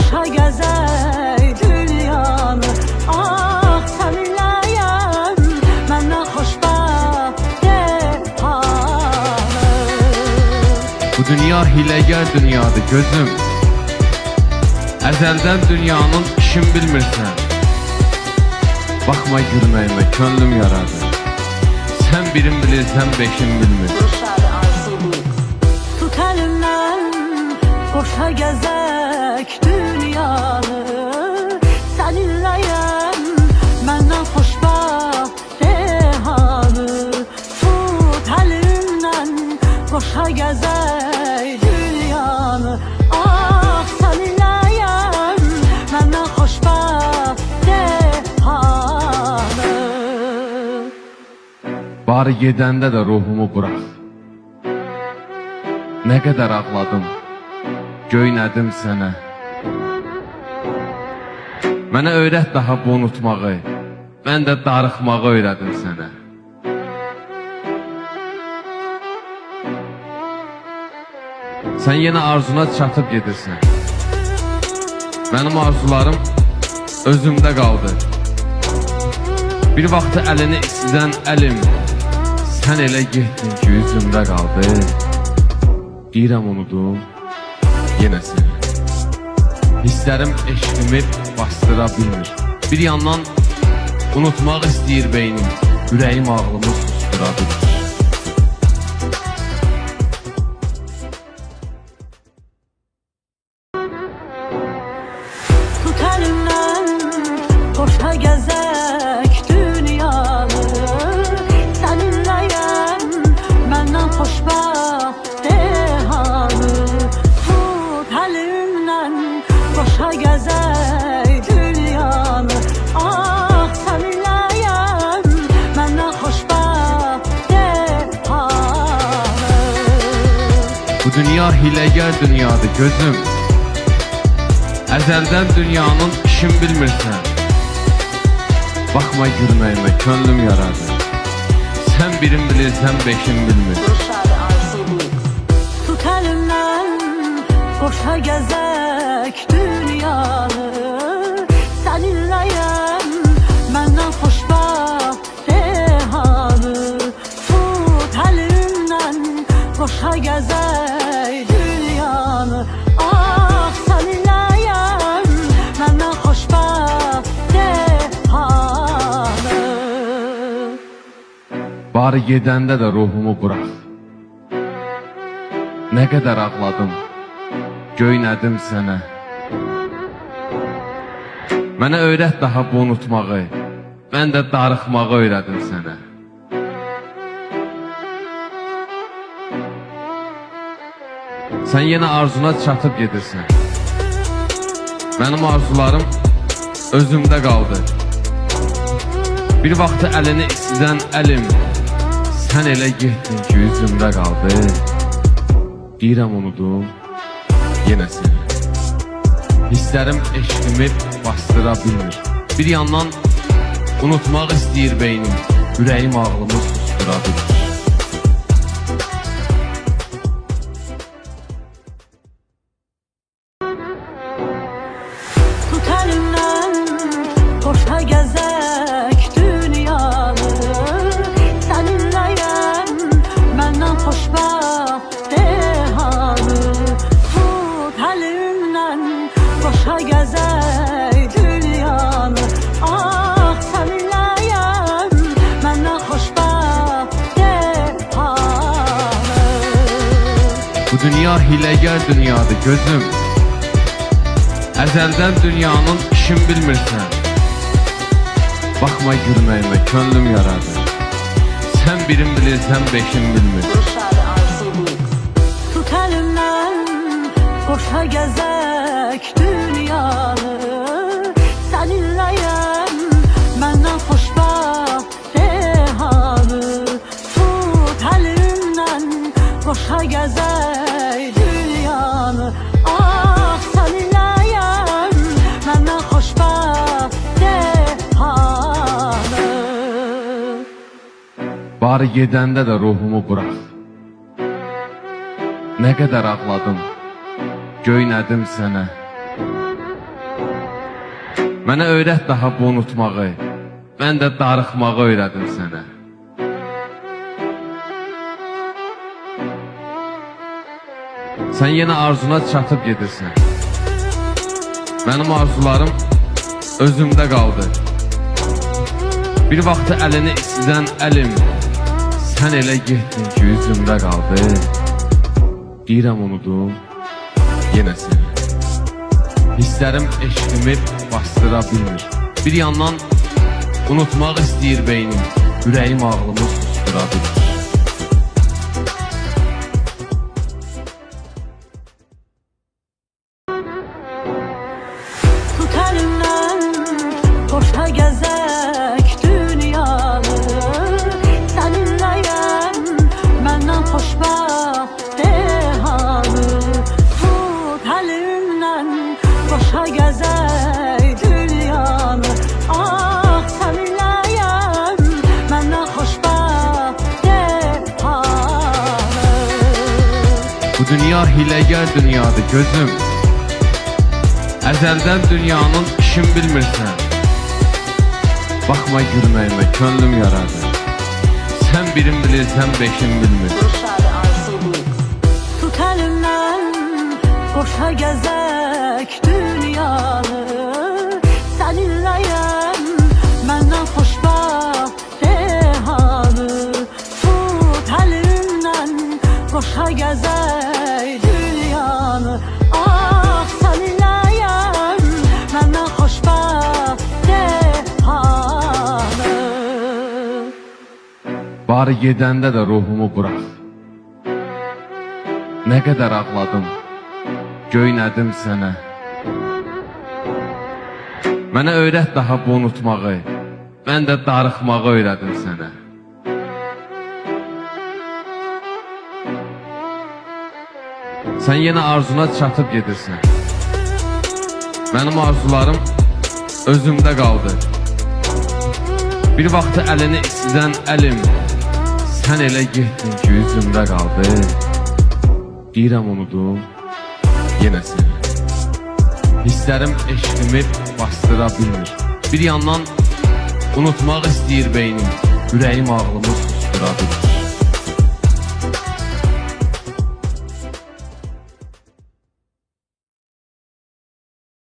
Boşa gəzək dünyanı, ah səninləyəm, məndən xoşbəxt dehanı. Bu dünya hiləgər dünyadır gözüm. Əzəldən dünyanın işin bilmirsən. Baxma gülməyimə, könlüm yaradı. Sən birin bilirsən, beşin bilmir. Tut əlimdən, boşa gəzək dünyanı, səninləyəm, məndən xoşbəxt dehanı. Tut əlimdən, boşa gəzək dünyanı, ah səninləyəm, məndən xoşbəxt dehanı. Bari gedəndə də ruhumu burax. Nə qədər ağladım, göynədim sənə. Mənə öyrət daha bu unutmağı, mən də darıxmağı öyrədim sənə. Sən yenə arzuna çatıb gedirsən. Mənim arzularım özümdə qaldı. Bir vaxtı əlini istidən əlim, sən elə getdin ki, üzümdə qaldı. Deyirəm unudum, yenə səni. Hisslərim eşqimi bastıra bilmir. Bir yandan unutmaq istəyir beynim, ürəyim ağlımı sustura bilir. Tut əlimdən, boşa gəzək dünyanı, səninləyəm, məndən xoşbəxt dehanı. Tut əlimdən, boşa gəzək dünyanı, ah səninləyəm, məndən xoşbəxt dehanı. Bu dünya hiləgər dünyadır gözüm. Əzəldən dünyanın işin bilmirsən. Baxma gülməyimə, könlüm yaradı. Sən birin bilirsən, beşin bilmir. Tut əlimdən, boşa gəzək dünyanı, səninləyəm, məndən xoşbəxt dehanı. Tut əlimdən, boşa gəzək dünyanı, ah səninləyəm, məndən xoşbəxt dehanı. Bari gedəndə də ruhumu burax. Nə qədər ağladım, göynədim sənə. Mənə öyrət daha bu unutmağı, mən də darıxmağı öyrədim sənə. Sən yenə arzuna çatıb gedirsən. Mənim arzularım özümdə qaldı. Bir vaxtı əlini istidən əlim, sən elə getdin ki, üzümdə qaldı. Deyirəm unudum, yenə səni. Hisslərim eşqimi bastıra bilmir. Bir yandan unutmaq istəyir beynim, ürəyim ağlımı sustura bilir. Tut əlimdən, boşa gəzək dünyanı, səninləyəm, məndən xoşbəxt dehanı. Tut əlimdən, boşa gəzək dünyanı, ah səninləyəm, məndən xoşbəxt dehanı. Bu dünya hiləgər dünyadır gözüm. Əzəldən dünyanın işin bilmirsən. Baxma gülməyimə, könlüm yaradı. Sən birin bilirsən, beşin bilmir. Tut əlimdən, boşa gəzək dünyanı, səninləyəm, məndən xoşbəxt dehanı. Tut əlimdən, boşa gəzək dünyanı, ah səninləyəm, məndən xoşbəxt dehanı. Bari gedəndə də ruhumu burax. Nə qədər ağladım, göynədim sənə. Mənə öyrət daha bu unutmağı, mən də darıxmağı öyrədim sənə. Sən yenə arzuna çatıb gedirsən. Mənim arzularım özümdə qaldı. Bir vaxtı əlini istidən əlim, sən elə getdin ki, üzümdə qaldı. Deyirəm unudum, yenə səni. Hisslərim eşqimi bastıra bilmir. Bir yandan unutmaq istəyir beynim, ürəyim ağlımı sustura bilmir. Tut elimden, boşa gezek dünyanı. Seninleyim, benden hoşbaht dehanı. Tut elimden, boşa gezek dünyanı. Ah seninleyim, benden hoşbaht dehanı. Bu dünya hiləgər dünyadır gözüm. Əzəldən dünyanın işin bilmirsən. Baxma gülməyimə, könlüm yaradı. Sən birin bilirsən, beşin bilmir. Tut elimden, boşa gezek dünyanı. Seninleyim, benden hoşbaht dehanı. Tut elimden, boşa gezek dünyanı. Ah seninleyim, benden hoşbaht dehanı. Bari gedəndə də ruhumu bırax. Nə qədər ağladım, göynədim sənə. Mənə öyrət daha bu unutmağı, mən də darıxmağı öyrədim sənə. Sən yenə arzuna çatıb gedirsən. Mənim arzularım özümdə qaldı. Bir vaxtı əlini istidən əlim, sən elə getdin ki, üzümdə qaldı. Deyirəm unudum, yenə səni. Hisslərim eşqimi bastıra bilmir. Bir yandan unutmaq istəyir beynim, ürəyim ağlımı sustura bilmir.